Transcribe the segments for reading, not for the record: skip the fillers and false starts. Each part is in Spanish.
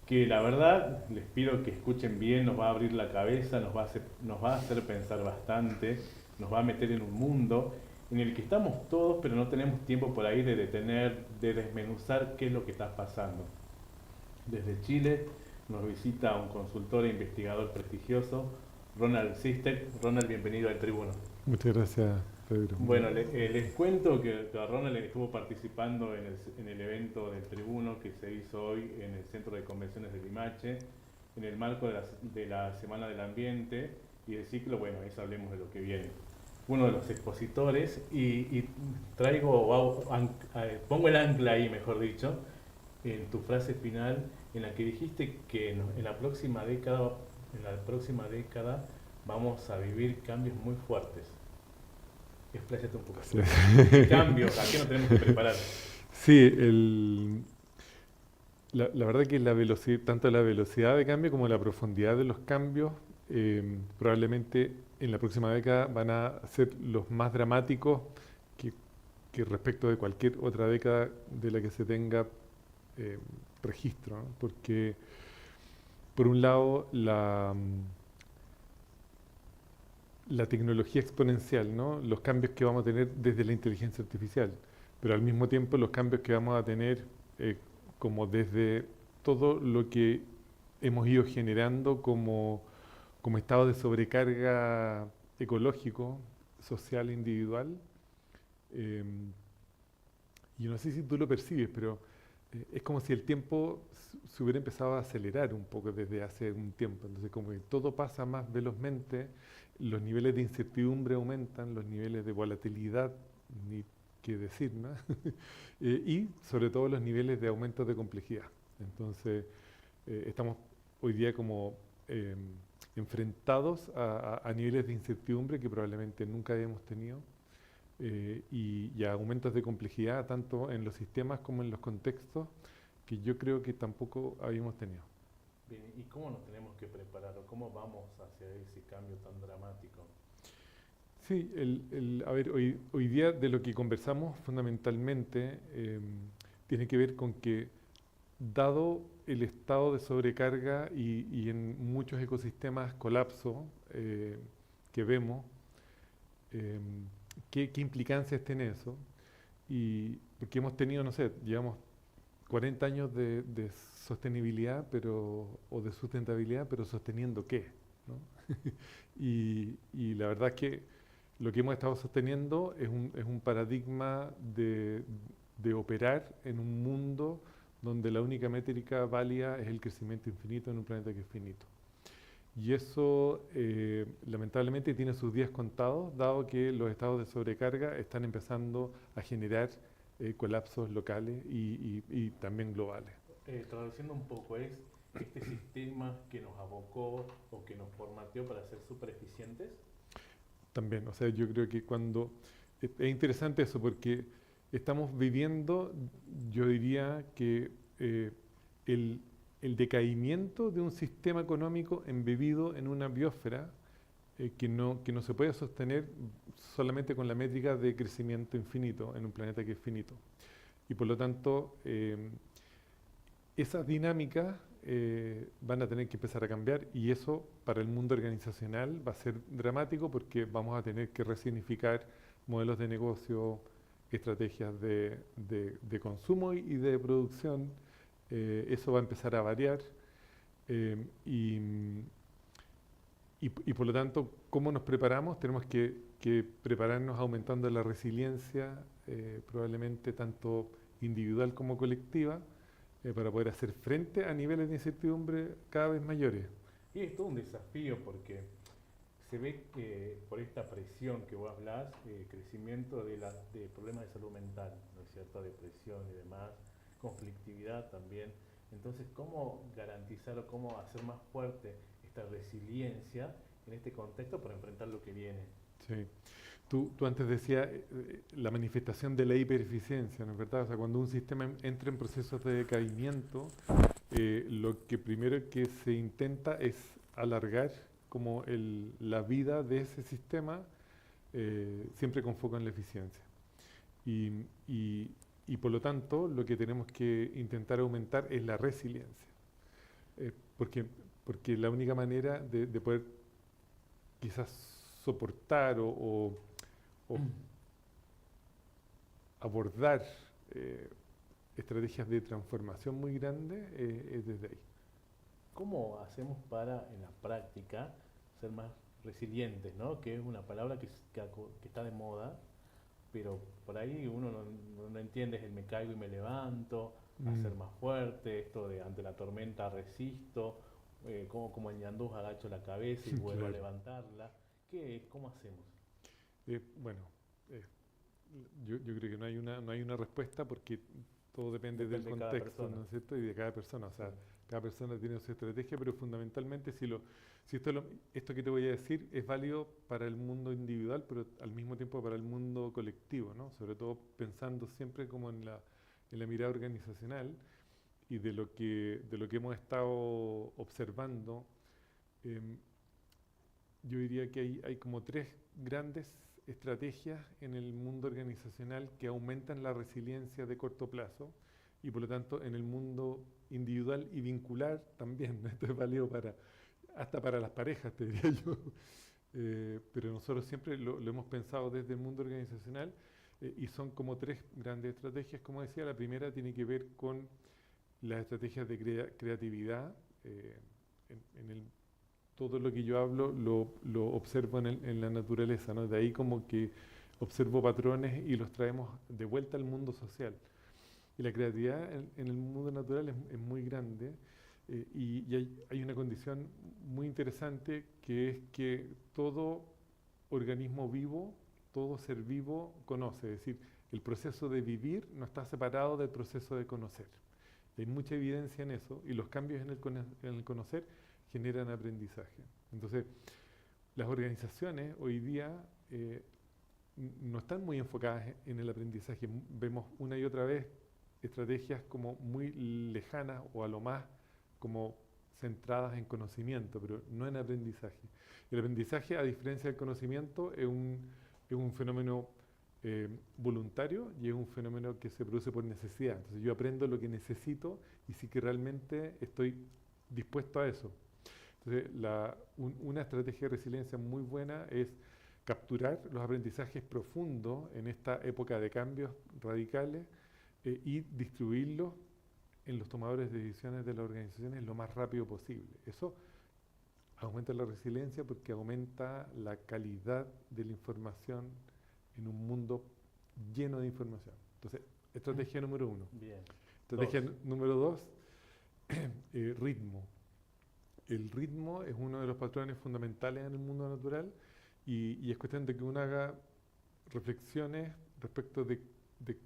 que la verdad les pido que escuchen bien, nos va a abrir la cabeza, nos va a hacer pensar bastante, nos va a meter en un mundo en el que estamos todos, pero no tenemos tiempo por ahí de detener, de desmenuzar qué es lo que está pasando. Desde Chile nos visita un consultor e investigador prestigioso, Ronald Sistek. Ronald, bienvenido al Tribuno. Muchas gracias, Pedro. Bueno, les cuento que Ronald estuvo participando en el evento del Tribuno que se hizo hoy en el Centro de Convenciones de Limache, en el marco de la Semana del Ambiente y el ciclo, bueno, eso hablemos de lo que viene. Uno de los expositores y pongo el ancla ahí, mejor dicho, en tu frase final en la que dijiste que en la próxima década vamos a vivir cambios muy fuertes. Expláyate un poco Sí, sobre eso. ¿Qué cambios? ¿A qué nos tenemos que preparar? sí, la verdad que la velocidad, tanto la velocidad de cambio como la profundidad de los cambios probablemente en la próxima década van a ser los más dramáticos que, que respecto de cualquier otra década de la que se tenga eh, registro, ¿no? Porque por un lado la tecnología exponencial, ¿no? Los cambios que vamos a tener desde la inteligencia artificial, pero al mismo tiempo los cambios que vamos a tener eh, como desde todo lo que hemos ido generando como estado de sobrecarga ecológico, social e individual. Eh, y no sé si tú lo percibes, pero es como si el tiempo se hubiera empezado a acelerar un poco desde hace un tiempo. Entonces, como que todo pasa más velozmente, los niveles de incertidumbre aumentan, los niveles de volatilidad, ni qué decir, ¿no? Y sobre todo los niveles de aumento de complejidad. Entonces, estamos hoy día como eh, enfrentados a niveles de incertidumbre que probablemente nunca habíamos tenido y a aumentos de complejidad tanto en los sistemas como en los contextos que yo creo que tampoco habíamos tenido. Bien, ¿y cómo nos tenemos que preparar o cómo vamos hacia ese cambio tan dramático? Sí, a ver, hoy día de lo que conversamos fundamentalmente tiene que ver con que dado el estado de sobrecarga y en muchos ecosistemas colapso que vemos, eh, ¿qué implicancias tiene eso? Y porque hemos tenido, no sé, llevamos 40 años de sostenibilidad o de sustentabilidad, pero sosteniendo qué, ¿no? Y la verdad es que lo que hemos estado sosteniendo es un paradigma de operar en un mundo donde la única métrica válida es el crecimiento infinito en un planeta que es finito. Y eso lamentablemente tiene sus días contados, dado que los estados de sobrecarga están empezando a generar colapsos locales y también globales. Traduciendo un poco, es este sistema que nos abocó o que nos formateó para ser súper eficientes. También, o sea, yo creo que cuando es interesante eso porque estamos viviendo, yo diría que el, el decaimiento de un sistema económico embebido en una biosfera que no se puede sostener solamente con la métrica de crecimiento infinito en un planeta que es finito. Y por lo tanto, esas dinámicas van a tener que empezar a cambiar y eso para el mundo organizacional va a ser dramático porque vamos a tener que resignificar modelos de negocio, estrategias de consumo y de producción. Eso va a empezar a variar eh, y, y por lo tanto, ¿cómo nos preparamos? Tenemos que prepararnos aumentando la resiliencia, probablemente tanto individual como colectiva, para poder hacer frente a niveles de incertidumbre cada vez mayores. Y es todo un desafío porque se ve que por esta presión que vos hablás, crecimiento de problemas de salud mental, ¿no es cierto? Depresión y demás, conflictividad también. Entonces, ¿cómo garantizar o cómo hacer más fuerte esta resiliencia en este contexto para enfrentar lo que viene? Sí. Tú antes decías la manifestación de la hipereficiencia, ¿no es verdad? O sea, cuando un sistema entra en procesos de decaimiento, lo que primero que se intenta es alargar como la vida de ese sistema, siempre con foco en la eficiencia. Y, y y por lo tanto, lo que tenemos que intentar aumentar es la resiliencia. Eh, porque, porque la única manera de poder quizás soportar o abordar eh, estrategias de transformación muy grandes es desde ahí. ¿Cómo hacemos para, en la práctica, ser más resilientes, ¿no? Que es una palabra que está de moda, pero por ahí uno no entiende, es el me caigo y me levanto, a Mm, ser más fuerte, esto de ante la tormenta resisto, como el ñandú agacho la cabeza y vuelvo a claro. levantarla. ¿Qué, cómo hacemos? Bueno, eh, yo creo que no hay una respuesta porque todo depende del Depende de cada contexto, persona. ¿no es cierto? Y de cada persona. O Sí. sea, cada persona tiene su estrategia, pero fundamentalmente si esto que te voy a decir es válido para el mundo individual, pero al mismo tiempo para el mundo colectivo, ¿no? Sobre todo pensando siempre como en la mirada organizacional y de lo que hemos estado observando. em, yo diría que hay como tres grandes estrategias en el mundo organizacional que aumentan la resiliencia de corto plazo y por lo tanto en el mundo individual y vincular también. Esto es válido hasta para las parejas, te diría yo. Pero nosotros siempre lo hemos pensado desde el mundo organizacional y son como tres grandes estrategias. Como decía, la primera tiene que ver con las estrategias de creatividad. eh, en el todo lo que yo hablo lo observo en la naturaleza, ¿no? De ahí como que observo patrones y los traemos de vuelta al mundo social. Y la creatividad en el mundo natural es muy grande y hay una condición muy interesante que es que todo organismo vivo, todo ser vivo conoce, es decir, el proceso de vivir no está separado del proceso de conocer. Hay mucha evidencia en eso y los cambios en el conocer generan aprendizaje. Entonces, las organizaciones hoy día no están muy enfocadas en el aprendizaje. Vemos una y otra vez estrategias como muy lejanas o a lo más como centradas en conocimiento, pero no en aprendizaje. El aprendizaje, a diferencia del conocimiento, es un fenómeno voluntario y es un fenómeno que se produce por necesidad. Entonces yo aprendo lo que necesito y sí que realmente estoy dispuesto a eso. Entonces una estrategia de resiliencia muy buena es capturar los aprendizajes profundos en esta época de cambios radicales y distribuirlos en los tomadores de decisiones de las organizaciones lo más rápido posible. Eso aumenta la resiliencia porque aumenta la calidad de la información en un mundo lleno de información. Entonces, estrategia número uno. Bien. Estrategia Dos. número dos, ritmo. El ritmo es uno de los patrones fundamentales en el mundo natural y es cuestión de que uno haga reflexiones respecto de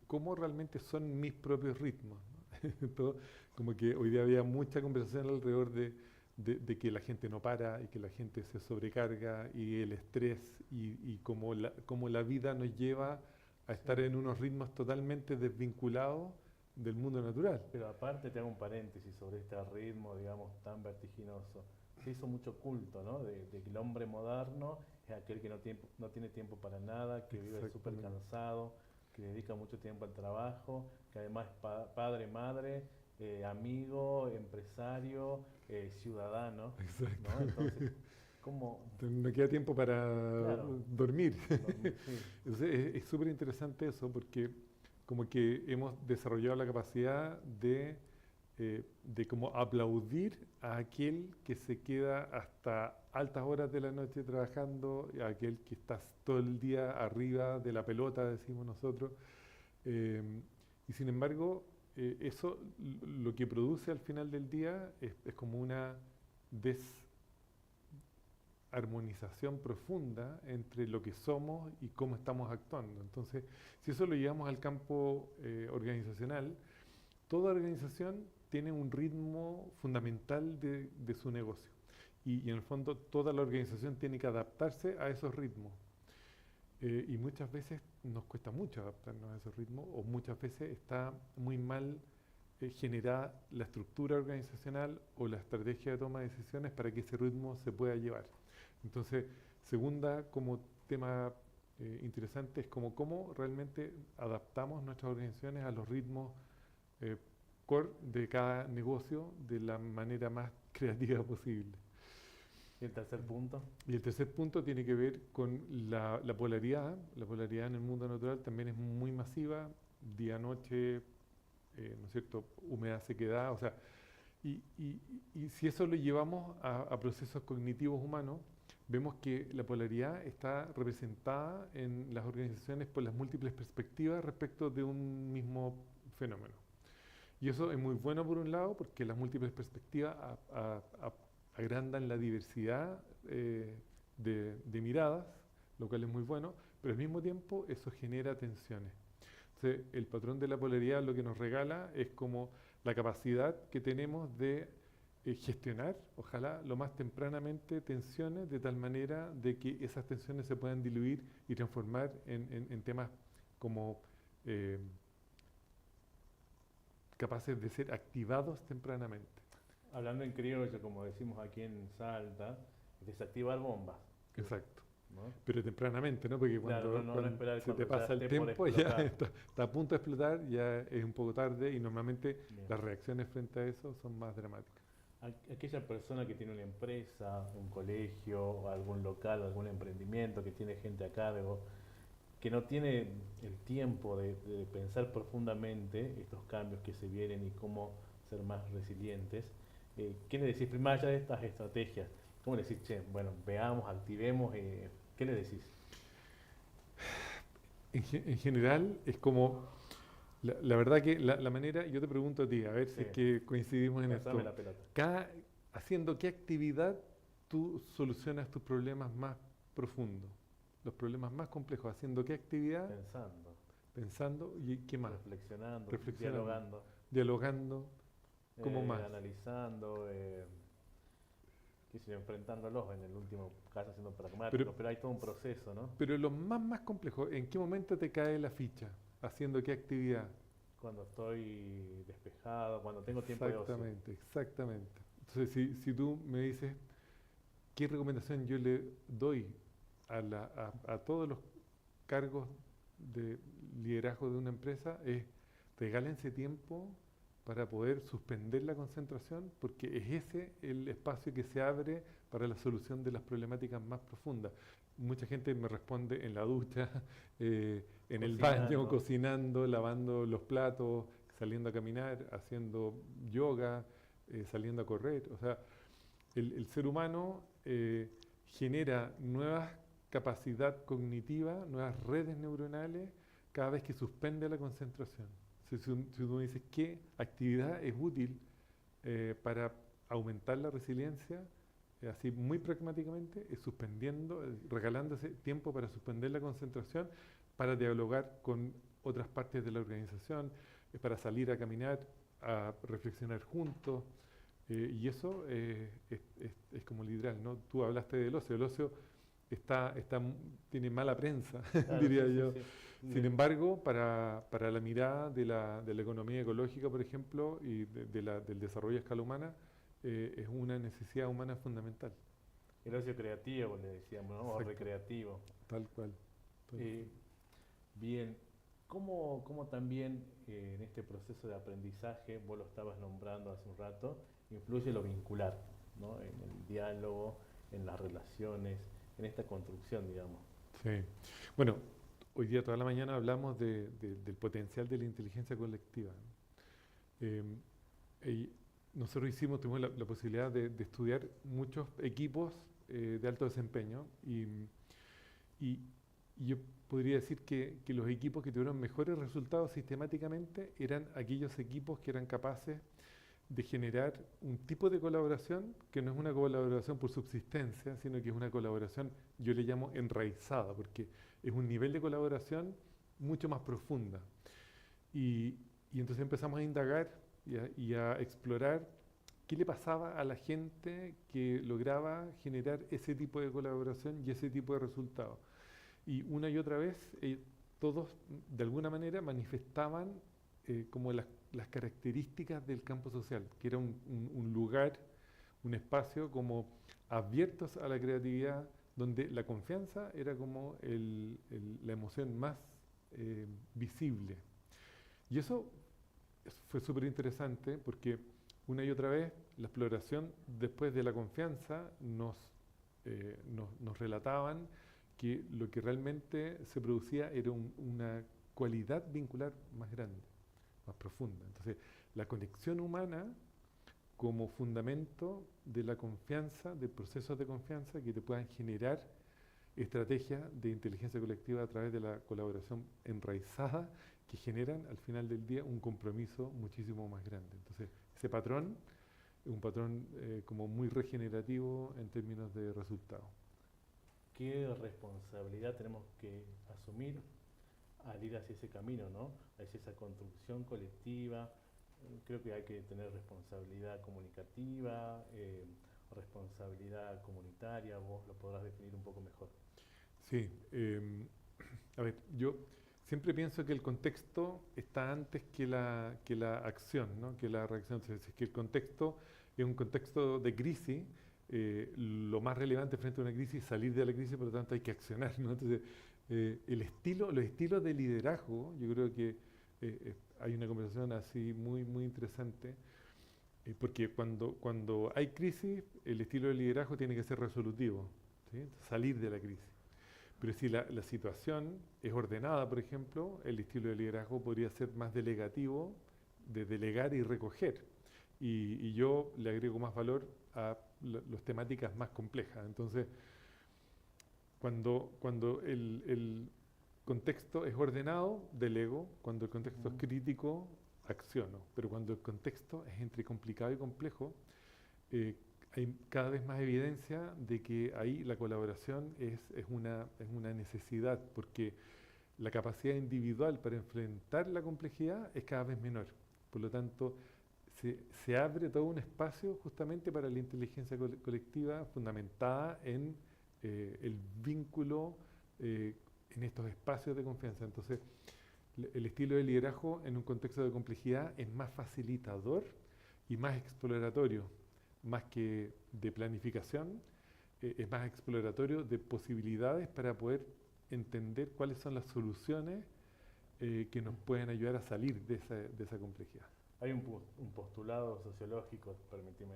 cómo realmente son mis propios ritmos, ¿no? Todo, como que hoy día había mucha conversación alrededor de que la gente no para y que la gente se sobrecarga y el estrés y cómo la vida nos lleva a Sí. estar en unos ritmos totalmente desvinculados del mundo natural. Pero aparte te hago un paréntesis sobre este ritmo, digamos, tan vertiginoso. Se hizo mucho culto, ¿no? De que el hombre moderno es aquel que no tiene tiempo para nada, que vive súper Exactamente. cansado, que dedica mucho tiempo al trabajo, que además es padre, madre, amigo, empresario, ciudadano, Exacto. ¿no? Entonces, ¿cómo? No queda tiempo para Claro, dormir. dormir, sí, Entonces, es súper interesante eso porque como que hemos desarrollado la capacidad de como aplaudir a aquel que se queda hasta altas horas de la noche trabajando, a aquel que está todo el día arriba de la pelota, decimos nosotros. Eh, y sin embargo, eso lo que produce al final del día es como una armonización profunda entre lo que somos y cómo estamos actuando. Entonces, si eso lo llevamos al campo organizacional, toda organización tiene un ritmo fundamental de su negocio. Y en el fondo toda la organización tiene que adaptarse a esos ritmos. Y muchas veces nos cuesta mucho adaptarnos a esos ritmos o muchas veces está muy mal generada la estructura organizacional o la estrategia de toma de decisiones para que ese ritmo se pueda llevar. Entonces, segunda como tema interesante es como cómo realmente adaptamos nuestras organizaciones a los ritmos eh, core de cada negocio de la manera más creativa posible. ¿Y el tercer punto? Y el tercer punto tiene que ver con la polaridad. La polaridad en el mundo natural también es muy masiva, día-noche, ¿no es cierto?, humedad, sequedad, o sea, y si eso lo llevamos a procesos cognitivos humanos, vemos que la polaridad está representada en las organizaciones por las múltiples perspectivas respecto de un mismo fenómeno. Y eso es muy bueno por un lado, porque las múltiples perspectivas agrandan la diversidad de miradas, lo cual es muy bueno, pero al mismo tiempo eso genera tensiones. Entonces, el patrón de la polaridad lo que nos regala es como la capacidad que tenemos de gestionar, ojalá lo más tempranamente, tensiones de tal manera de que esas tensiones se puedan diluir y transformar en temas como capaces de ser activados tempranamente. Hablando en criollo, como decimos aquí en Salta, desactivar bombas. Exacto. ¿No? Pero tempranamente, ¿no? Porque Claro, no cuando esperar se te cuando ya pasa el esté por tiempo, ya explotar. está a punto de explotar, ya es un poco tarde y normalmente Bien. las reacciones frente a eso son más dramáticas. Aquella persona que tiene una empresa, un colegio, algún local, algún emprendimiento, que tiene gente a cargo, que no tiene el tiempo de pensar profundamente estos cambios que se vienen y cómo ser más resilientes, ¿qué le decís? Primero allá de estas estrategias, ¿cómo le decís, che, bueno, veamos, activemos, ¿qué le decís? En general es como, la verdad que la manera, yo te pregunto a ti, a ver si Sí, es que coincidimos en pasame esto, la pelota. haciendo qué actividad tú solucionas tus problemas más profundos, los problemas más complejos, haciendo qué actividad, Pensando, pensando y qué más, reflexionando, reflexionando, dialogando, dialogando, ¿cómo más? analizando, qué sé yo, enfrentándolos en el último caso siendo Pero, pragmático, pero hay todo un proceso, ¿no? pero lo más complejo, ¿en qué momento te cae la ficha? ¿Haciendo qué actividad? Cuando estoy despejado, cuando tengo tiempo de ocio. Exactamente, exactamente. Entonces, si tú me dices, ¿qué recomendación yo le doy a todos los cargos de liderazgo de una empresa? Es regálense tiempo para poder suspender la concentración, porque es ese el espacio que se abre para la solución de las problemáticas más profundas. Mucha gente me responde en la ducha, en el baño, Cocinando. cocinando, lavando los platos, saliendo a caminar, haciendo yoga, saliendo a correr. O sea, el ser humano genera nuevas capacidad cognitiva, nuevas redes neuronales, cada vez que suspende la concentración. Si tú me dices qué actividad es útil para aumentar la resiliencia, así muy pragmáticamente, es suspendiendo, regalándose tiempo para suspender la concentración, para dialogar con otras partes de la organización, para salir a caminar, a reflexionar juntos. Y eso es como literal, ¿no? Tú hablaste del ocio. El ocio tiene mala prensa, Claro, diría sí, sí, yo. sí. Sin embargo, para la mirada de la economía ecológica, por ejemplo, y del desarrollo a escala humana, es una necesidad humana fundamental. El ocio creativo, le decíamos, ¿no? O Exacto, recreativo. tal cual. Tal Eh, cual. bien, ¿cómo también en este proceso de aprendizaje, vos lo estabas nombrando hace un rato, influye lo vincular, ¿no? En el diálogo, en las relaciones, en esta construcción, digamos? Sí. Bueno, hoy día toda la mañana hablamos del potencial de la inteligencia colectiva, ¿no? Y nosotros tuvimos la posibilidad de estudiar muchos equipos de alto desempeño y- y yo podría decir que los equipos que tuvieron mejores resultados sistemáticamente eran aquellos equipos que eran capaces de generar un tipo de colaboración que no es una colaboración por subsistencia, sino que es una colaboración, yo le llamo enraizada, porque es un nivel de colaboración mucho más profunda. Y, y entonces empezamos a indagar y a explorar qué le pasaba a la gente que lograba generar ese tipo de colaboración y ese tipo de resultados. Y una y otra vez todos de alguna manera manifestaban como las características del campo social, que era un lugar, un espacio como abiertos a la creatividad, donde la confianza era como la emoción más visible. Y eso fue súper interesante porque una y otra vez la exploración después de la confianza nos relataban que lo que realmente se producía era una cualidad vincular más grande, más profunda. Entonces, la conexión humana como fundamento de la confianza, de procesos de confianza que te puedan generar estrategias de inteligencia colectiva a través de la colaboración enraizada que generan al final del día un compromiso muchísimo más grande. Entonces, ese patrón es un patrón como muy regenerativo en términos de resultados. ¿Qué responsabilidad tenemos que asumir al ir hacia ese camino, ¿no? Hacia esa construcción colectiva? Creo que hay que tener responsabilidad comunicativa, responsabilidad comunitaria, vos lo podrás definir un poco mejor. Sí, a ver, yo siempre pienso que el contexto está antes que la acción, ¿no? Que la reacción. Entonces, si es que el contexto es un contexto de crisis, lo más relevante frente a una crisis es salir de la crisis, por lo tanto hay que accionar, ¿no? Entonces, los estilos de liderazgo, yo creo que hay una conversación así muy, muy interesante, porque cuando hay crisis, el estilo de liderazgo tiene que ser resolutivo, ¿sí? Salir de la crisis. Pero si la situación es ordenada, por ejemplo, el estilo de liderazgo podría ser más delegativo, de delegar y recoger. Y yo le agrego más valor a las temáticas más complejas. Entonces, cuando el contexto es ordenado, delego. Cuando el contexto es crítico, acciono. Pero cuando el contexto es entre complicado y complejo, hay cada vez más evidencia de que ahí la colaboración es una necesidad, porque la capacidad individual para enfrentar la complejidad es cada vez menor. Por lo tanto, se abre todo un espacio justamente para la inteligencia colectiva fundamentada en el vínculo en estos espacios de confianza. Entonces, el estilo de liderazgo en un contexto de complejidad es más facilitador y más exploratorio, más que de planificación, es más exploratorio de posibilidades para poder entender cuáles son las soluciones que nos pueden ayudar a salir de esa complejidad. Hay un postulado sociológico, permíteme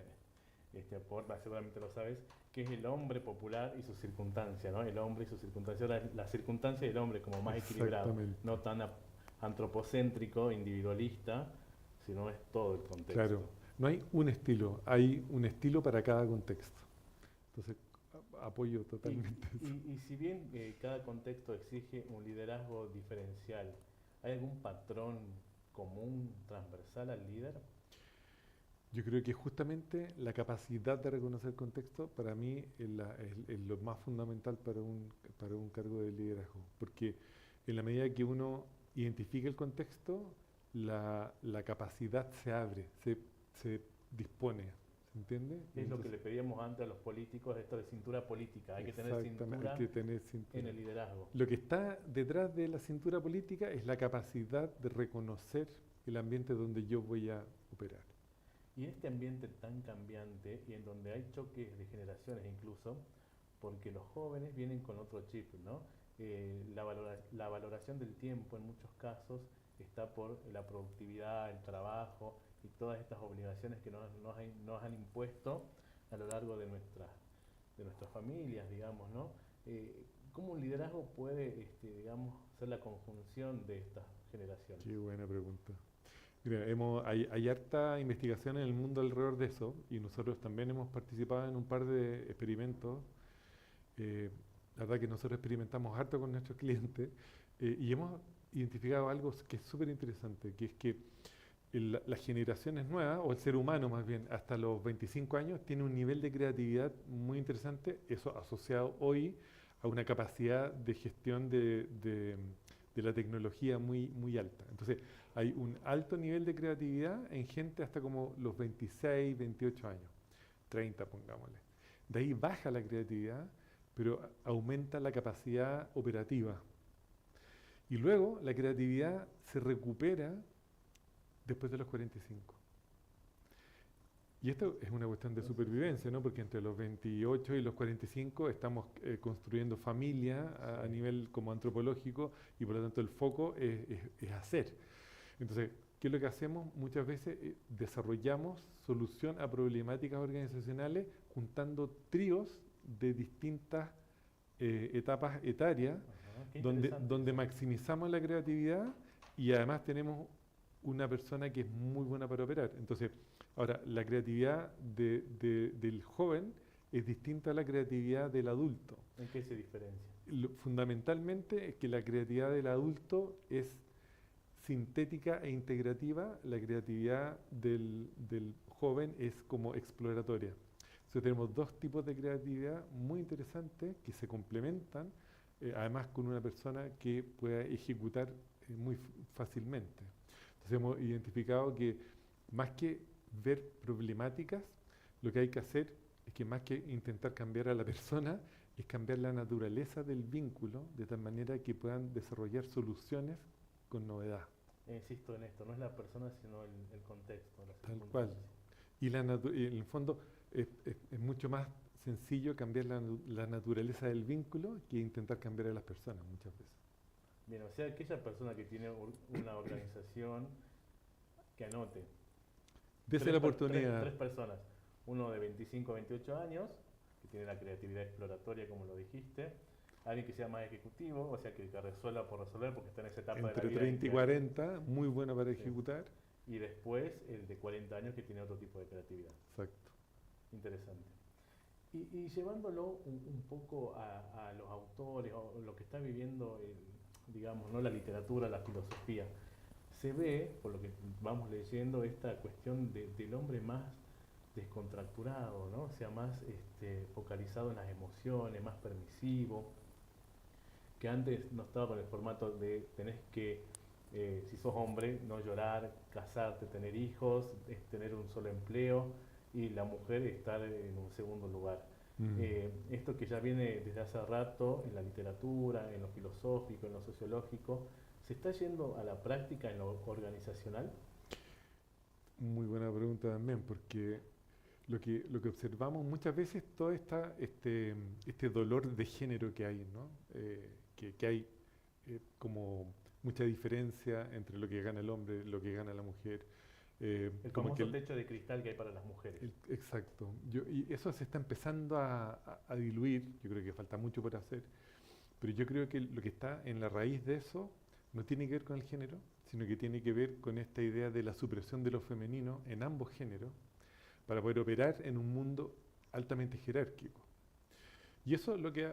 aporte, seguramente lo sabes, que es el hombre popular y su circunstancia, ¿no? El hombre y su circunstancia, la circunstancia del hombre como más equilibrado, no tan antropocéntrico, individualista, sino es todo el contexto. Claro, no hay un estilo, hay un estilo para cada contexto. Entonces, apoyo totalmente eso. Y si bien cada contexto exige un liderazgo diferencial, ¿hay algún patrón común, transversal al líder? Yo creo que justamente la capacidad de reconocer el contexto para mí es lo más fundamental para un cargo de liderazgo, porque en la medida que uno identifica el contexto, la capacidad se abre, se dispone, ¿se entiende? Es lo que le pedíamos antes a los políticos, esto de cintura política, hay que tener exactamente, hay que tener cintura en el liderazgo. Lo que está detrás de la cintura política es la capacidad de reconocer el ambiente donde yo voy a operar. Y en este ambiente tan cambiante y en donde hay choques de generaciones incluso, porque los jóvenes vienen con otro chip, ¿no? La valoración del tiempo en muchos casos está por la productividad, el trabajo y todas estas obligaciones que nos han impuesto a lo largo de nuestras familias, digamos, ¿no? ¿Cómo un liderazgo puede, digamos, ser la conjunción de estas generaciones? Qué buena pregunta. Mira, hay harta investigación en el mundo alrededor de eso y nosotros también hemos participado en un par de experimentos. La verdad que nosotros experimentamos harto con nuestros clientes y hemos identificado algo que es súper interesante, que es que las generaciones nuevas, o el ser humano más bien, hasta los 25 años, tiene un nivel de creatividad muy interesante, eso asociado hoy a una capacidad de gestión de la tecnología muy, muy alta. Entonces, hay un alto nivel de creatividad en gente hasta como los 26, 28 años, 30 pongámosle. De ahí baja la creatividad, pero aumenta la capacidad operativa. Y luego la creatividad se recupera después de los 45. Y esto es una cuestión de supervivencia, ¿no? Porque entre los 28 y los 45 estamos construyendo familia a Sí. nivel como antropológico y por lo tanto el foco es hacer. Entonces, ¿qué es lo que hacemos? Muchas veces desarrollamos solución a problemáticas organizacionales juntando tríos de distintas etapas etarias, Ajá, qué interesante donde eso. maximizamos la creatividad y además tenemos una persona que es muy buena para operar. Entonces, ahora, la creatividad del joven es distinta a la creatividad del adulto. ¿En qué se diferencia? Fundamentalmente es que la creatividad del adulto es sintética e integrativa, la creatividad del joven es como exploratoria. Entonces tenemos dos tipos de creatividad muy interesantes que se complementan, además con una persona que pueda ejecutar muy fácilmente. Entonces hemos identificado que más que ver problemáticas, lo que hay que hacer es que más que intentar cambiar a la persona, es cambiar la naturaleza del vínculo de tal manera que puedan desarrollar soluciones con novedad. Insisto en esto, no es la persona, sino el contexto, las Tal cual. circunstancias. Y en el fondo es mucho más sencillo cambiar la naturaleza del vínculo que intentar cambiar a las personas muchas veces. Bien, o sea, aquella persona que tiene una organización, que anote, Dese la tres oportunidad. personas, uno de 25 a 28 años, que tiene la creatividad exploratoria, como lo dijiste, alguien que sea más ejecutivo, o sea, que resuelva por resolver, porque está en esa etapa de la Entre vida en 30 y que hay que... 40, muy buena para Sí. ejecutar. Y después el de 40 años que tiene otro tipo de creatividad. Exacto. Interesante. Y llevándolo un poco a los autores, o lo que está viviendo, digamos, ¿no? La literatura, la filosofía, se ve, por lo que vamos leyendo, esta cuestión del hombre más descontracturado, ¿no? O sea, más focalizado en las emociones, más permisivo, que antes no estaba con el formato de tenés que, si sos hombre, no llorar, casarte, tener hijos, tener un solo empleo y la mujer estar en un segundo lugar. Mm. Esto que ya viene desde hace rato en la literatura, en lo filosófico, en lo sociológico, ¿se está yendo a la práctica en lo organizacional? Muy buena pregunta también, porque lo que observamos muchas veces todo este dolor de género que hay, ¿no? Que hay como mucha diferencia entre lo que gana el hombre, lo que gana la mujer. El Como que famoso techo de cristal que hay para las mujeres. exacto. Y eso se está empezando a diluir, yo creo que falta mucho por hacer, pero yo creo que lo que está en la raíz de eso no tiene que ver con el género, sino que tiene que ver con esta idea de la supresión de lo femenino en ambos géneros para poder operar en un mundo altamente jerárquico. Y eso lo que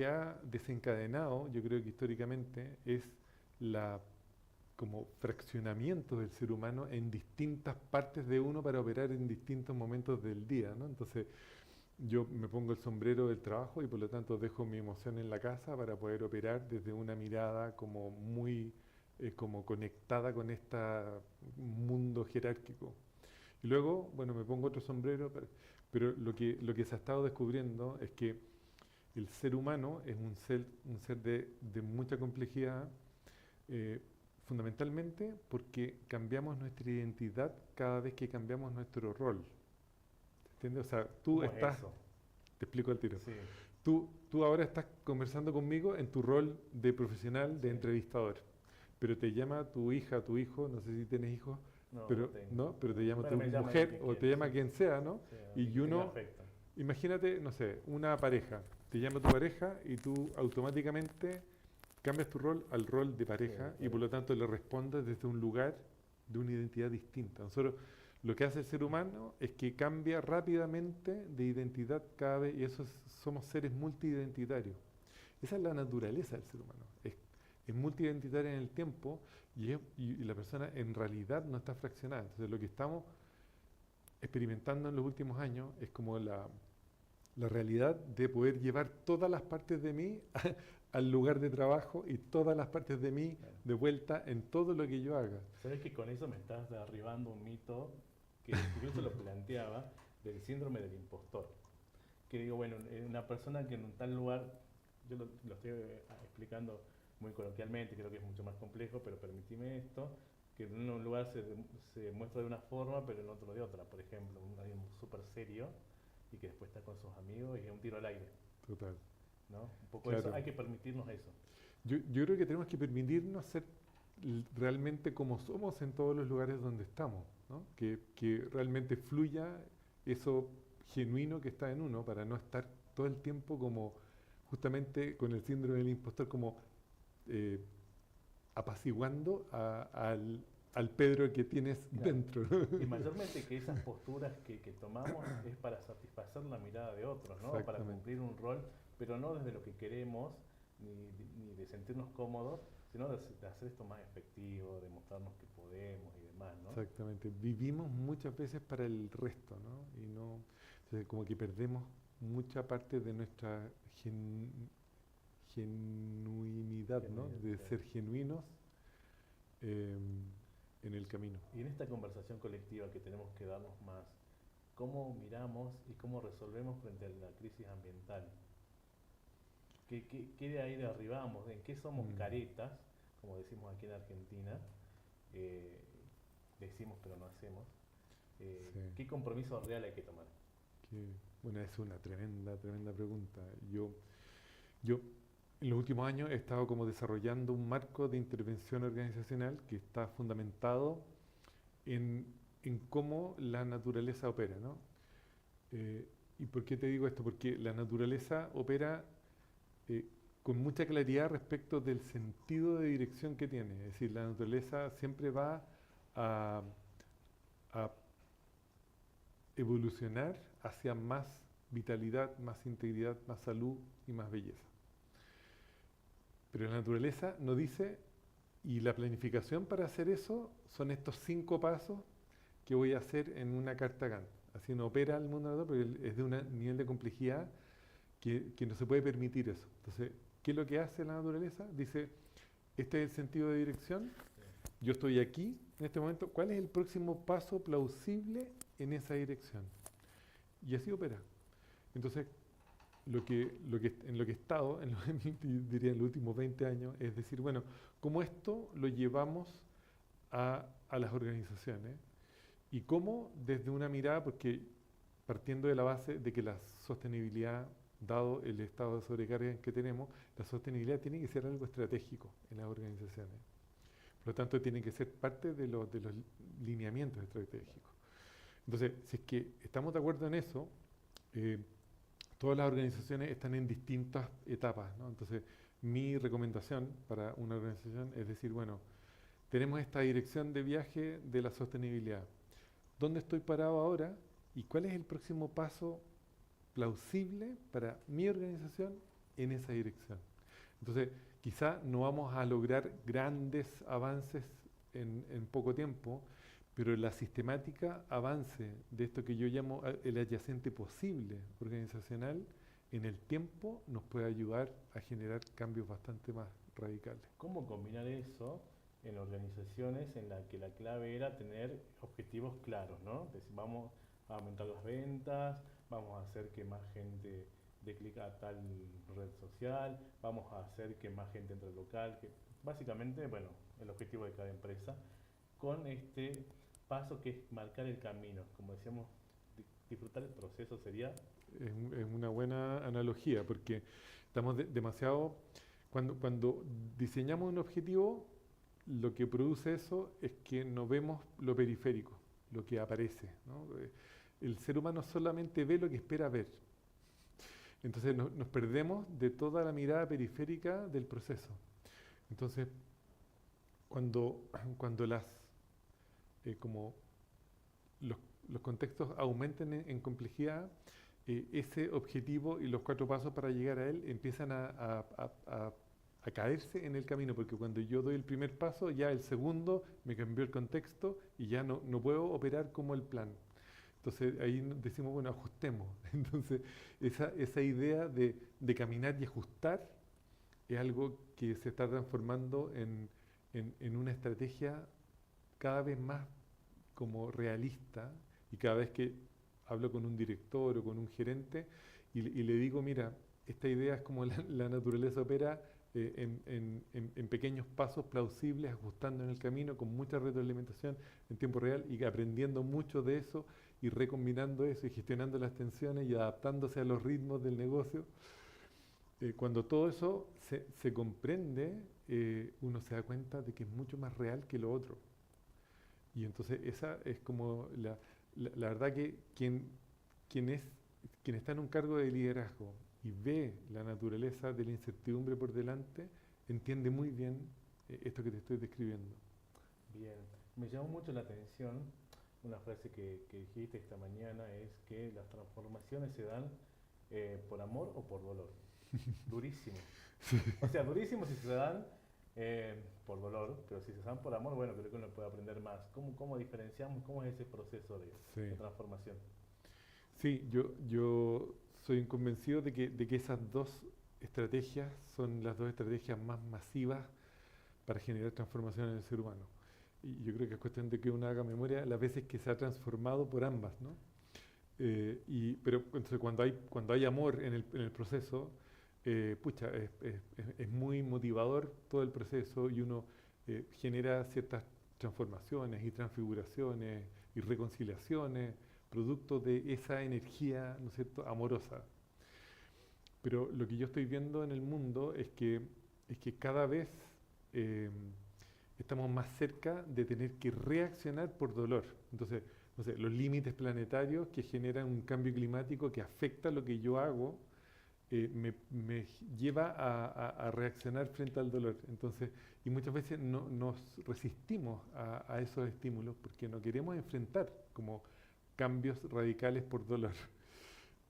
ha desencadenado, yo creo que históricamente, es la como fraccionamiento del ser humano en distintas partes de uno para operar en distintos momentos del día, ¿no? Entonces, yo me pongo el sombrero del trabajo y por lo tanto dejo mi emoción en la casa para poder operar desde una mirada como muy como conectada con este mundo jerárquico. Y luego, bueno, me pongo otro sombrero, pero lo que se ha estado descubriendo es que el ser humano es un ser de mucha complejidad, eh, fundamentalmente porque cambiamos nuestra identidad cada vez que cambiamos nuestro rol. ¿Entiendes? O sea, tú ¿Cómo es estás, eso? te explico al tiro, Sí, tú ahora estás conversando conmigo en tu rol de profesional, de sí. entrevistador, pero te llama tu hija, tu hijo, no sé si tienes hijos, No, no pero tengo. no, pero te llama Bueno, tu me llama el que mujer o te quiere, llama sí. quien sea, ¿no? Sí, alguien Y que tenga uno, afecto. imagínate, no sé, una pareja, te llama tu pareja y tú automáticamente cambias tu rol al rol de Sí, pareja y por sí. lo tanto le respondes desde un lugar de una identidad distinta. Nosotros lo que hace el ser humano es que cambia rápidamente de identidad cada vez y somos seres multiidentitarios. Esa es la naturaleza del ser humano. Es multiidentitaria en el tiempo y la persona en realidad no está fraccionada. Entonces lo que estamos experimentando en los últimos años es como la realidad de poder llevar todas las partes de mí al lugar de trabajo y todas las partes de mí Claro. de vuelta en todo lo que yo haga. Sabes que con eso me estás derribando un mito que incluso lo planteaba del síndrome del impostor. Que digo, bueno, una persona que en un tal lugar, yo lo estoy explicando muy coloquialmente, creo que es mucho más complejo, pero permíteme esto, que en un lugar se muestra de una forma, pero en otro de otra. Por ejemplo, alguien súper serio y que después está con sus amigos y es un tiro al aire, Total. ¿no? Un poco eso, Claro. hay que permitirnos eso. Yo creo que tenemos que permitirnos ser realmente como somos en todos los lugares donde estamos, ¿no? Que realmente fluya eso genuino que está en uno para no estar todo el tiempo como justamente con el síndrome del impostor, como eh, apaciguando al Pedro que tienes Claro. dentro, ¿no? Y mayormente que esas posturas que tomamos es para satisfacer la mirada de otros, ¿no? Para Exactamente, cumplir un rol, pero no desde lo que queremos, ni de sentirnos cómodos, sino de hacer esto más efectivo, de mostrarnos que podemos y demás, ¿no? exactamente. Vivimos muchas veces para el resto, ¿no? Y no, entonces como que perdemos mucha parte de nuestra genuinidad, ¿no? Genuino, De sí. ser genuinos eh, en el camino. Y en esta conversación colectiva que tenemos que darnos más, ¿cómo miramos y cómo resolvemos frente a la crisis ambiental? ¿Qué de ahí derribamos? ¿En qué somos Mm, caretas, como decimos aquí en Argentina? Eh, Decimos pero no hacemos. sí, ¿Qué compromiso real hay que tomar? bueno, es una tremenda, tremenda pregunta. Yo en los últimos años he estado como desarrollando un marco de intervención organizacional que está fundamentado en, en cómo la naturaleza opera, ¿no? ¿Y por qué te digo esto? Porque la naturaleza opera eh, con mucha claridad respecto del sentido de dirección que tiene. Es decir, la naturaleza siempre va a, a evolucionar hacia más vitalidad, más integridad, más salud y más belleza. Pero la naturaleza no dice, y la planificación para hacer eso son estos 5 pasos que voy a hacer en una carta Gantt. Así no opera el mundo natural, porque es de un nivel de complejidad que no se puede permitir eso. Entonces, ¿qué es lo que hace la naturaleza? Dice, este es el sentido de dirección, Sí. yo estoy aquí en este momento, ¿cuál es el próximo paso plausible en esa dirección? Y así opera. Entonces, en lo que he estado, diría en los últimos 20 años, es decir, bueno, ¿cómo esto lo llevamos a las organizaciones? Y cómo desde una mirada, porque partiendo de la base de que la sostenibilidad, dado el estado de sobrecarga que tenemos, la sostenibilidad tiene que ser algo estratégico en las organizaciones. Por lo tanto, tiene que ser parte de los lineamientos estratégicos. Entonces, si es que estamos de acuerdo en eso, eh, todas las organizaciones están en distintas etapas, ¿no? Entonces, mi recomendación para una organización es decir, bueno, tenemos esta dirección de viaje de la sostenibilidad. ¿Dónde estoy parado ahora? ¿Y cuál es el próximo paso plausible para mi organización en esa dirección? Entonces, quizá no vamos a lograr grandes avances en poco tiempo, pero la sistemática avance de esto que yo llamo el adyacente posible organizacional en el tiempo nos puede ayudar a generar cambios bastante más radicales. ¿Cómo combinar eso en organizaciones en las que la clave era tener objetivos claros, ¿no? Decir, vamos a aumentar las ventas, vamos a hacer que más gente dé clic a tal red social, vamos a hacer que más gente entre al local, que básicamente, bueno, el objetivo de cada empresa, con este paso que es marcar el camino, como decíamos, disfrutar el proceso sería, Es una buena analogía porque estamos demasiado. Cuando diseñamos un objetivo, lo que produce eso es que no vemos lo periférico, lo que aparece, ¿no? El ser humano solamente ve lo que espera ver. Entonces nos perdemos de toda la mirada periférica del proceso. Entonces, cuando, cuando como los, los contextos aumenten en complejidad, ese objetivo y los 4 pasos para llegar a él empiezan a caerse en el camino, porque cuando yo doy el primer paso, ya el segundo me cambió el contexto y ya no puedo operar como el plan. Entonces ahí decimos, bueno, ajustemos. Entonces esa idea de caminar y ajustar es algo que se está transformando en una estrategia cada vez más como realista, y cada vez que hablo con un director o con un gerente y le digo, mira, esta idea es como la naturaleza opera, en pequeños pasos plausibles, ajustando en el camino con mucha retroalimentación en tiempo real y aprendiendo mucho de eso y recombinando eso y gestionando las tensiones y adaptándose a los ritmos del negocio. Cuando todo eso se comprende, uno se da cuenta de que es mucho más real que lo otro. Y entonces esa es como la verdad que quien, es, quien está en un cargo de liderazgo y ve la naturaleza de la incertidumbre por delante, entiende muy bien esto que te estoy describiendo. Bien, me llamó mucho la atención una frase que dijiste esta mañana, es que las transformaciones se dan por amor o por dolor. Durísimo. O sea, durísimo si se dan por dolor, pero si se dan por amor, bueno, creo que uno puede aprender más. ¿Cómo diferenciamos? ¿Cómo es ese proceso de Sí, transformación? sí, yo soy un convencido de que esas dos estrategias son las dos estrategias más masivas para generar transformación en el ser humano. Y yo creo que es cuestión de que uno haga memoria las veces que se ha transformado por ambas, ¿no? Pero entonces cuando hay amor en el proceso, pucha, es muy motivador todo el proceso y uno genera ciertas transformaciones y transfiguraciones y reconciliaciones, producto de esa energía, ¿no es cierto?, amorosa. Pero lo que yo estoy viendo en el mundo es que cada vez eh, estamos más cerca de tener que reaccionar por dolor. Entonces, no sé, los límites planetarios que generan un cambio climático que afecta lo que yo hago, me lleva a reaccionar frente al dolor. Entonces, y muchas veces nos resistimos a esos estímulos porque no queremos enfrentar como cambios radicales por dolor.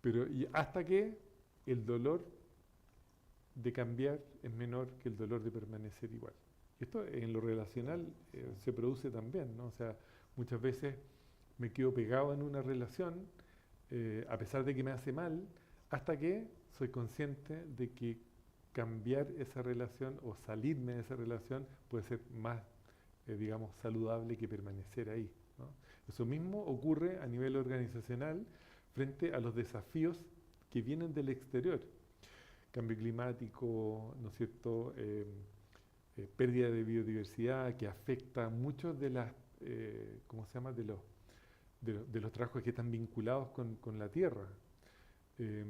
Pero y hasta que el dolor de cambiar es menor que el dolor de permanecer igual. Y esto en lo relacional Sí. se produce también, ¿no? O sea, muchas veces me quedo pegado en una relación, a pesar de que me hace mal, hasta que soy consciente de que cambiar esa relación o salirme de esa relación puede ser más, digamos, saludable que permanecer ahí, ¿no? Eso mismo ocurre a nivel organizacional frente a los desafíos que vienen del exterior. Cambio climático, ¿no es cierto? Pérdida de biodiversidad que afecta a muchos de las, ¿cómo se llama? De los trabajos que están vinculados con la tierra. Eh,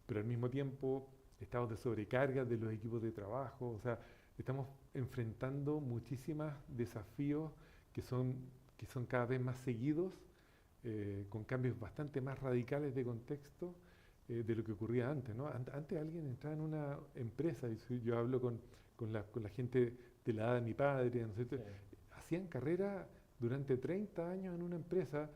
pero al mismo tiempo, estados de sobrecarga de los equipos de trabajo. O sea, estamos enfrentando muchísimos desafíos que son, que son cada vez más seguidos, con cambios bastante más radicales de contexto de lo que ocurría antes, ¿no? Antes alguien entraba en una empresa, y yo hablo con la gente de la edad de mi padre, ¿no es cierto? Sí. Hacían carrera durante 30 años en una empresa,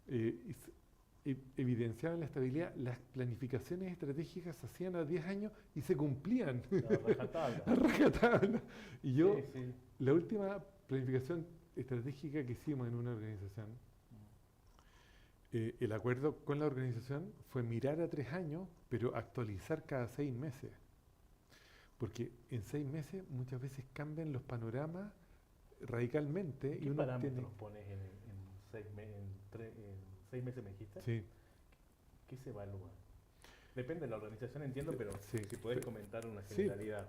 y evidenciaban la estabilidad, las planificaciones estratégicas se hacían a 10 años y se cumplían A rajatabla. a rajatabla. Y yo, Sí, sí. la última planificación estratégica que hicimos en una organización, el acuerdo con la organización fue mirar a 3 años, pero actualizar cada 6 meses. Porque en 6 meses muchas veces cambian los panoramas radicalmente y ¿Qué uno tiene... parámetros pones en 6 meses, me dijiste? Sí, ¿Qué se evalúa? Depende de la organización, entiendo, pero sí, si podés comentar una sí. generalidad.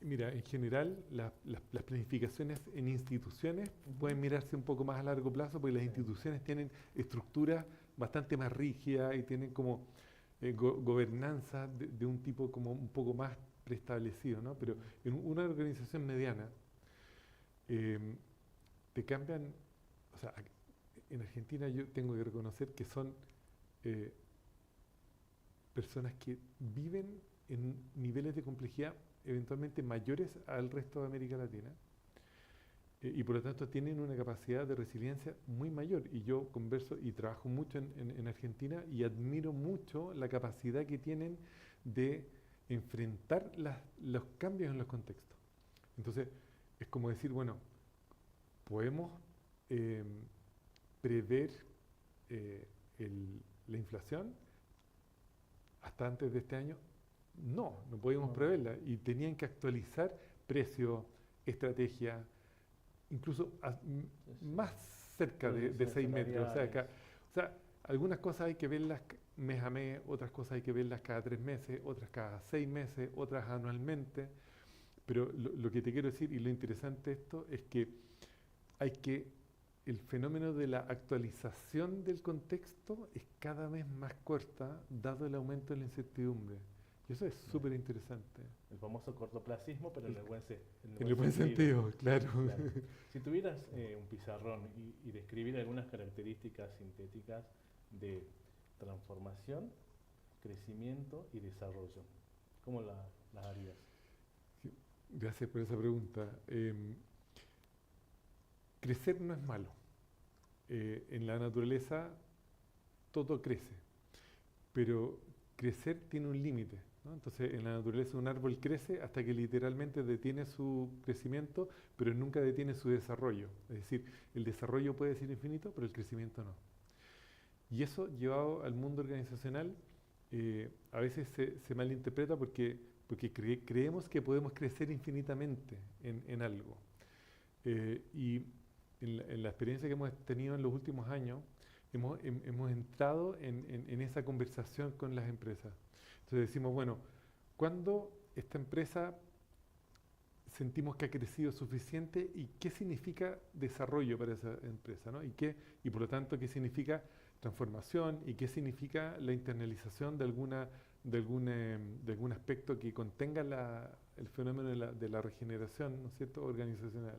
Mira, en general las planificaciones en instituciones Ujú. pueden mirarse un poco más a largo plazo porque las Sí. instituciones tienen estructuras bastante más rígidas y tienen como gobernanza de un tipo como un poco más preestablecido, ¿no? Pero Ujú. en una organización mediana eh, te cambian, o sea, en Argentina yo tengo que reconocer que son eh, personas que viven en niveles de complejidad eventualmente mayores al resto de América Latina, y por lo tanto tienen una capacidad de resiliencia muy mayor. Y yo converso y trabajo mucho en Argentina y admiro mucho la capacidad que tienen de enfrentar los cambios en los contextos. Entonces, es como decir, bueno, podemos eh, prever eh, la inflación hasta antes de este año. No podíamos No. preverla y tenían que actualizar precio, estrategia, incluso Sí, sí. más cerca de Proyecciones 6 meses. salariales. O sea, algunas cosas hay que verlas mes a mes, otras cosas hay que verlas cada 3 meses, otras cada 6 meses, otras anualmente. Pero lo que te quiero decir y lo interesante de esto es que hay que, el fenómeno de la actualización del contexto es cada vez más corta dado el aumento de la incertidumbre. Y eso es Bien. súper interesante. El famoso cortoplacismo, pero en el buen, en el En el buen buen sentido. sentido, claro. Claro. Si tuvieras un pizarrón y describir algunas características sintéticas de transformación, crecimiento y desarrollo, ¿cómo las harías? Gracias por esa pregunta. Crecer no es malo. En la naturaleza todo crece, pero crecer tiene un límite, ¿no? Entonces, en la naturaleza un árbol crece hasta que literalmente detiene su crecimiento, pero nunca detiene su desarrollo. Es decir, el desarrollo puede ser infinito, pero el crecimiento no. Y eso, llevado al mundo organizacional, a veces se malinterpreta porque creemos que podemos crecer infinitamente en algo. Y en la experiencia que hemos tenido en los últimos años, hemos entrado en esa conversación con las empresas. Entonces decimos, bueno, ¿cuándo esta empresa sentimos que ha crecido suficiente y qué significa desarrollo para esa empresa, ¿no? Y por lo tanto, qué significa transformación y qué significa la internalización de algún aspecto que contenga el fenómeno de la regeneración, ¿no es cierto?, organizacional.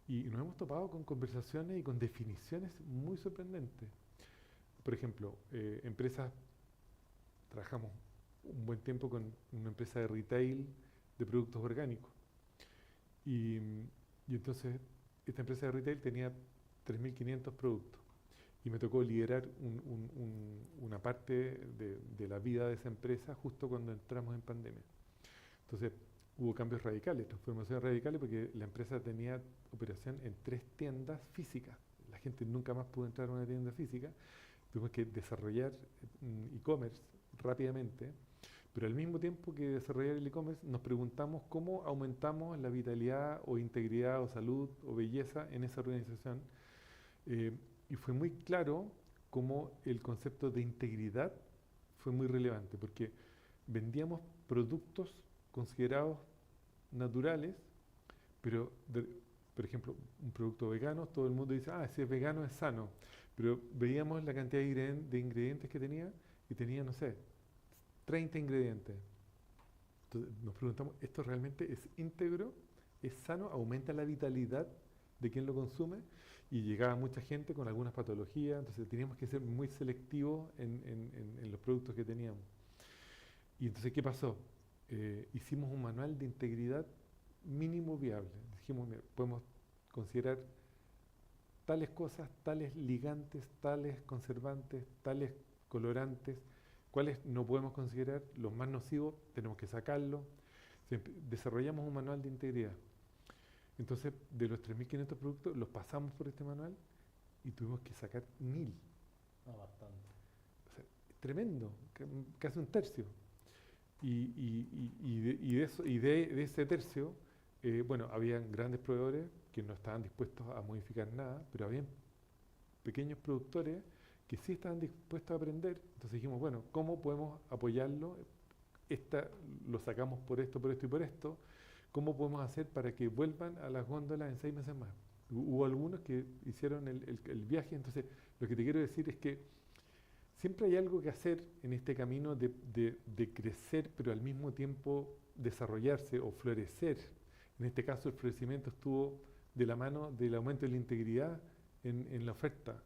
Y nos hemos topado con conversaciones y con definiciones muy sorprendentes. Por ejemplo, trabajamos un buen tiempo con una empresa de retail de productos orgánicos. Y, y entonces esta empresa de retail tenía 3.500 productos. Y me tocó liderar una parte de la vida de esa empresa justo cuando entramos en pandemia. Entonces hubo cambios radicales, transformaciones radicales, porque la empresa tenía operación en 3 tiendas físicas. La gente nunca más pudo entrar a una tienda física. Tuvimos que desarrollar e-commerce rápidamente, pero al mismo tiempo que desarrollar el e-commerce nos preguntamos cómo aumentamos la vitalidad o integridad o salud o belleza en esa organización. Y fue muy claro cómo el concepto de integridad fue muy relevante, porque vendíamos productos considerados naturales, pero, por ejemplo, un producto vegano, todo el mundo dice, ah, si es vegano es sano, pero veíamos la cantidad de ingredientes que tenía y tenía, no sé, 30 ingredientes. Entonces nos preguntamos, ¿esto realmente es íntegro? ¿Es sano? ¿Aumenta la vitalidad de quien lo consume? Y llegaba mucha gente con algunas patologías, entonces teníamos que ser muy selectivos en los productos que teníamos. Y entonces, ¿qué pasó? Hicimos un manual de integridad mínimo viable. Dijimos, mira, podemos considerar tales cosas, tales ligantes, tales conservantes, tales colorantes, cuáles no podemos considerar, los más nocivos tenemos que sacarlos. Desarrollamos un manual de integridad. Entonces, de los 3.500 productos, los pasamos por este manual y tuvimos que sacar 1.000. Ah, bastante. O sea, tremendo, casi un tercio. De ese tercio, bueno, habían grandes proveedores que no estaban dispuestos a modificar nada, pero habían pequeños productores que sí estaban dispuestos a aprender. Entonces dijimos, bueno, ¿cómo podemos apoyarlo? Lo sacamos por esto, por esto y por esto. ¿Cómo podemos hacer para que vuelvan a las góndolas en 6 meses más? Hubo algunos que hicieron el viaje. Entonces, lo que te quiero decir es que siempre hay algo que hacer en este camino de crecer, pero al mismo tiempo desarrollarse o florecer. En este caso, el florecimiento estuvo de la mano del aumento de la integridad en la oferta.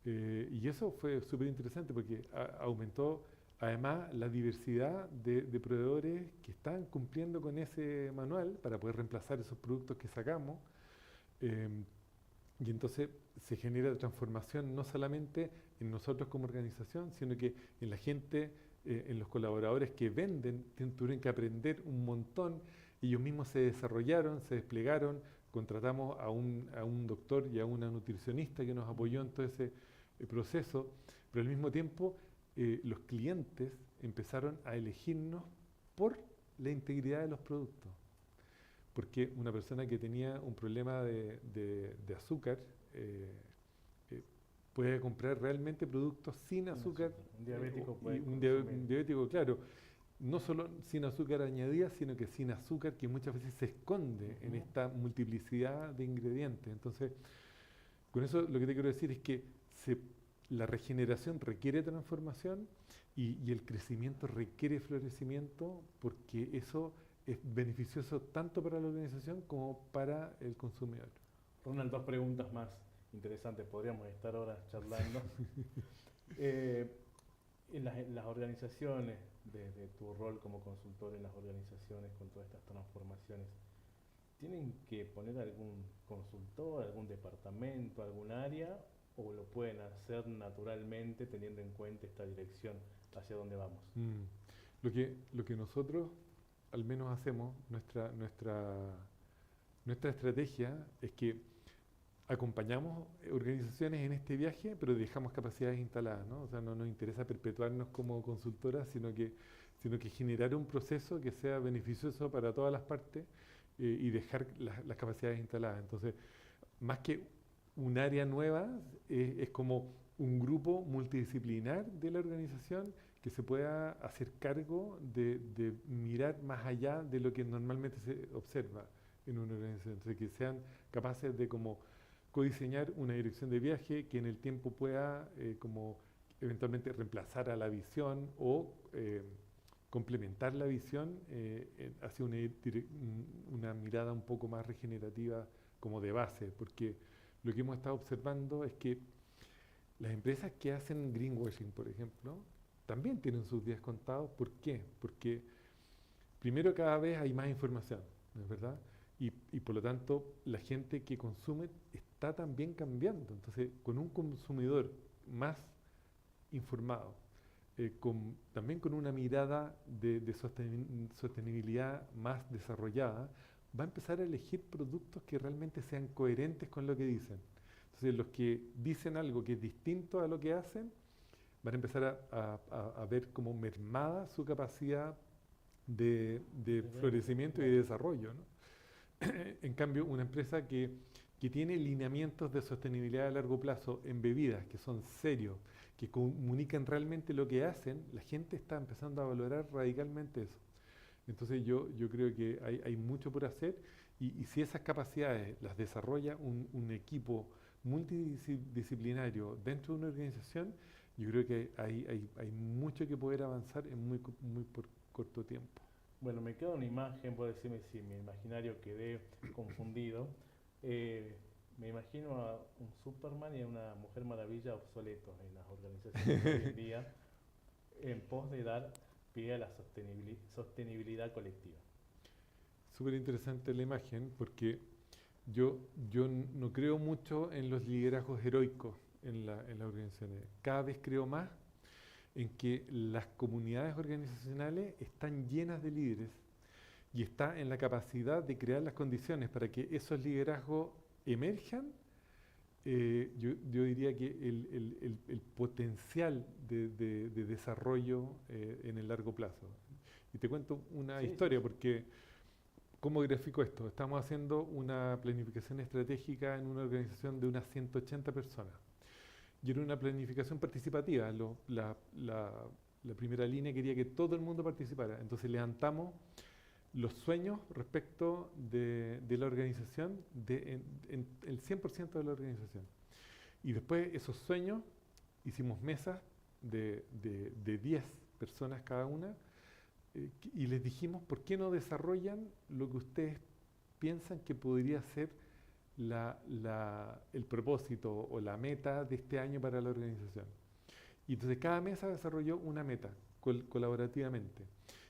Y eso fue súper interesante porque aumentó además la diversidad de proveedores que están cumpliendo con ese manual para poder reemplazar esos productos que sacamos. Eh, y entonces se genera transformación no solamente en nosotros como organización, sino que en la gente, en los colaboradores que venden, tuvieron que aprender un montón. Ellos mismos se desarrollaron, se desplegaron, contratamos a un doctor y a una nutricionista que nos apoyó en todo ese proceso, pero al mismo tiempo los clientes empezaron a elegirnos por la integridad de los productos. Porque una persona que tenía un problema de azúcar eh, puede comprar realmente productos sin Sin azúcar. azúcar. Un diabético Y puede un consumir. diabético, claro. no solo sin azúcar añadida, sino que sin azúcar que muchas veces se esconde en esta multiplicidad de ingredientes. Entonces, con eso lo que te quiero decir es que la regeneración requiere transformación y el crecimiento requiere florecimiento porque eso es beneficioso tanto para la organización como para el consumidor. Ronald, dos preguntas más interesantes, podríamos estar horas charlando. En las organizaciones, desde tu rol como consultor en las organizaciones con todas estas transformaciones, ¿tienen que poner algún consultor, algún departamento, algún área, o lo pueden hacer naturalmente teniendo en cuenta esta dirección hacia dónde vamos? Lo que nosotros al menos hacemos, nuestra estrategia es que acompañamos organizaciones en este viaje, pero dejamos capacidades instaladas, ¿no? O sea, no nos interesa perpetuarnos como consultoras, sino que generar un proceso que sea beneficioso para todas las partes y dejar las capacidades instaladas. Entonces, más que un área nueva, es como un grupo multidisciplinar de la organización que se pueda hacer cargo de mirar más allá de lo que normalmente se observa en una organización. Entonces, que sean capaces de como codiseñar una dirección de viaje que en el tiempo pueda como eventualmente reemplazar a la visión o complementar la visión hacia una mirada un poco más regenerativa como de base, porque lo que hemos estado observando es que las empresas que hacen greenwashing, por ejemplo, también tienen sus días contados. ¿Por qué? Porque primero cada vez hay más información, ¿no es verdad? Y por lo tanto la gente que consume está también cambiando. Entonces, con un consumidor más informado, también con una mirada de sostenibilidad más desarrollada, va a empezar a elegir productos que realmente sean coherentes con lo que dicen. Entonces, los que dicen algo que es distinto a lo que hacen, van a empezar a ver como mermada su capacidad de florecimiento y de desarrollo, ¿no? En cambio, una empresa que tiene lineamientos de sostenibilidad a largo plazo en bebidas que son serios, que comunican realmente lo que hacen, la gente está empezando a valorar radicalmente eso. Entonces yo creo que hay mucho por hacer y si esas capacidades las desarrolla un equipo multidisciplinario dentro de una organización, yo creo que hay mucho que poder avanzar en muy por corto tiempo. Bueno, me queda una imagen, puedo decirme si mi imaginario quedé confundido. Me imagino a un Superman y a una Mujer Maravilla obsoletos en las organizaciones de hoy en día, en pos de dar pie a la sostenibilidad colectiva. Súper interesante la imagen porque yo no creo mucho en los liderazgos heroicos en las organizaciones. Cada vez creo más en que las comunidades organizacionales están llenas de líderes y está en la capacidad de crear las condiciones para que esos liderazgos emerjan. Yo diría que el potencial de desarrollo en el largo plazo. Y te cuento una historia, porque ¿cómo grafico esto? Estamos haciendo una planificación estratégica en una organización de unas 180 personas. Y era una planificación participativa. La primera línea quería que todo el mundo participara. Entonces levantamos los sueños respecto de la organización, en el 100% de la organización. Y después esos sueños, hicimos mesas de 10 personas cada una, y les dijimos, ¿por qué no desarrollan lo que ustedes piensan que podría ser el propósito o la meta de este año para la organización? Y entonces cada mesa desarrolló una meta colaborativamente.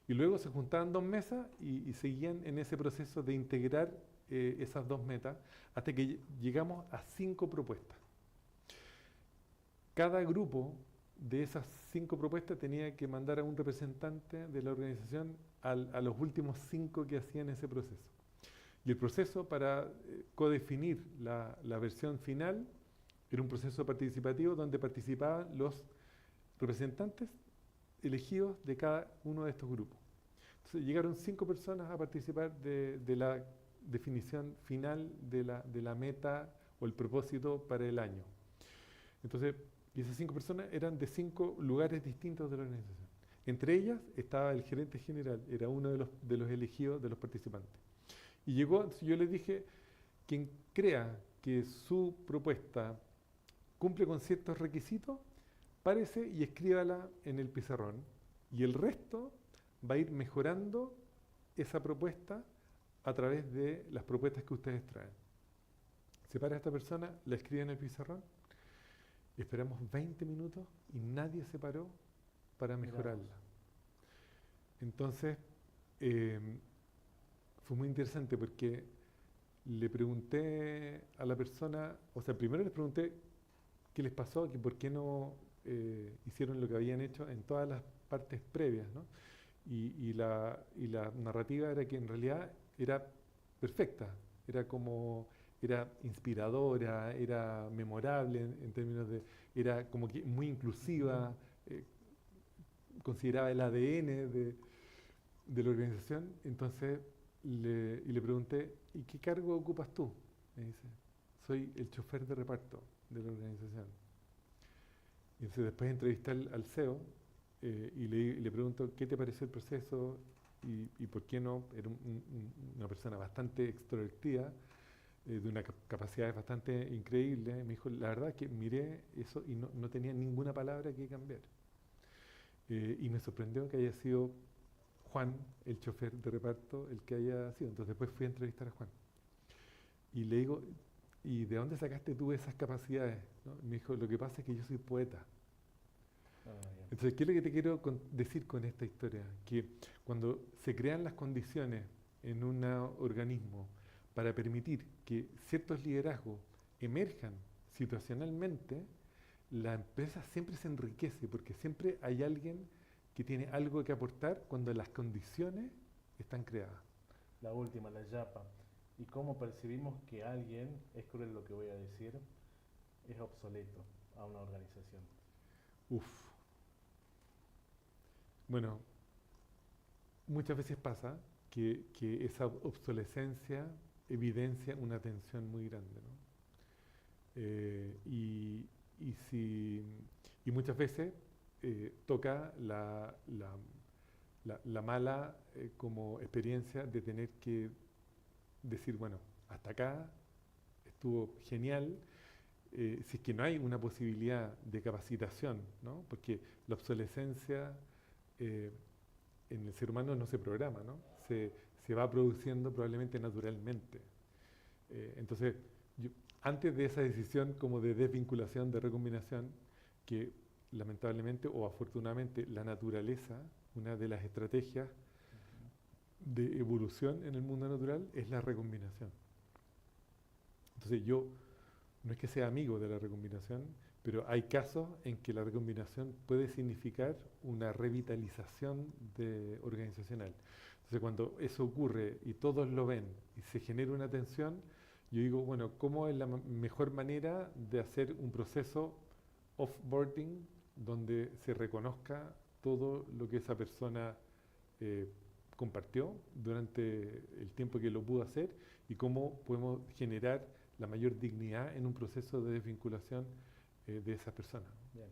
Y luego se juntaban dos mesas y seguían en ese proceso de integrar esas dos metas hasta que llegamos a 5 propuestas. Cada grupo de esas 5 propuestas tenía que mandar a un representante de la organización a los últimos 5 que hacían ese proceso. Y el proceso para codefinir la versión final era un proceso participativo donde participaban los representantes elegidos de cada uno de estos grupos. Entonces llegaron 5 personas a participar de la definición final de la meta o el propósito para el año. Entonces, y esas 5 personas eran de 5 lugares distintos de la organización. Entre ellas estaba el gerente general, era uno de los elegidos de los participantes. Y llegó, entonces yo les dije, quien crea que su propuesta cumple con ciertos requisitos, párese y escríbala en el pizarrón. Y el resto va a ir mejorando esa propuesta a través de las propuestas que ustedes traen. Se para esta persona, la escribe en el pizarrón, y esperamos 20 minutos y nadie se paró para mejorarla. Entonces, eh, fue muy interesante porque le pregunté a la persona, o sea, primero les pregunté qué les pasó, que por qué no hicieron lo que habían hecho en todas las partes previas, ¿no? Y la narrativa era que en realidad era perfecta, era inspiradora, era memorable en términos de, era como que muy inclusiva, eh, consideraba el ADN de la organización. Entonces le pregunté, ¿y qué cargo ocupas tú? Me dice, soy el chofer de reparto de la organización. Y entonces después entrevisté al CEO y le pregunto, ¿qué te pareció el proceso? Y por qué no, era una persona bastante extrovertida, de una capacidad bastante increíble. Me dijo, la verdad es que miré eso y no tenía ninguna palabra que cambiar. Y me sorprendió que haya sido Juan, el chofer de reparto, el que haya sido. Entonces después fui a entrevistar a Juan. Y le digo, ¿y de dónde sacaste tú esas capacidades? ¿No? Me dijo, lo que pasa es que yo soy poeta. Entonces, ¿qué es lo que te quiero decir con esta historia? Que cuando se crean las condiciones en un organismo para permitir que ciertos liderazgos emerjan situacionalmente, la empresa siempre se enriquece porque siempre hay alguien que tiene algo que aportar cuando las condiciones están creadas. La última, la yapa. ¿Y cómo percibimos que alguien, es cruel lo que voy a decir, es obsoleto a una organización? Uf. Bueno, muchas veces pasa que esa obsolescencia evidencia una tensión muy grande, ¿no? Eh, y, y si, y muchas veces toca la mala como experiencia de tener que decir, bueno, hasta acá estuvo genial, si es que no hay una posibilidad de capacitación, ¿no? Porque la obsolescencia eh, en el ser humano no se programa, ¿no? Se va produciendo probablemente naturalmente. Entonces, yo, antes de esa decisión como de desvinculación, de recombinación, que lamentablemente o afortunadamente la naturaleza, una de las estrategias de evolución en el mundo natural es la recombinación. Entonces yo no es que sea amigo de la recombinación, pero hay casos en que la recombinación puede significar una revitalización organizacional. Entonces cuando eso ocurre y todos lo ven y se genera una tensión, yo digo, bueno, ¿cómo es la mejor manera de hacer un proceso offboarding donde se reconozca todo lo que esa persona eh, compartió durante el tiempo que lo pudo hacer y cómo podemos generar la mayor dignidad en un proceso de desvinculación de esa persona? Bien.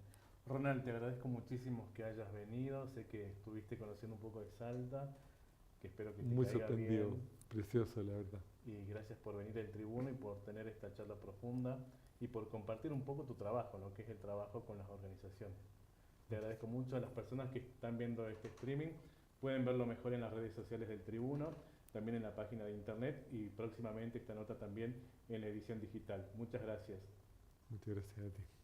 Ronald, te agradezco muchísimo que hayas venido. Sé que estuviste conociendo un poco de Salta, que espero que te Muy caiga sorprendido, bien. precioso la verdad. Y gracias por venir al Tribuno y por tener esta charla profunda y por compartir un poco tu trabajo, lo que es el trabajo con las organizaciones. Te agradezco mucho a las personas que están viendo este streaming. Pueden verlo mejor en las redes sociales del Tribuno, también en la página de internet y próximamente esta nota también en la edición digital. Muchas gracias. Muchas gracias a ti.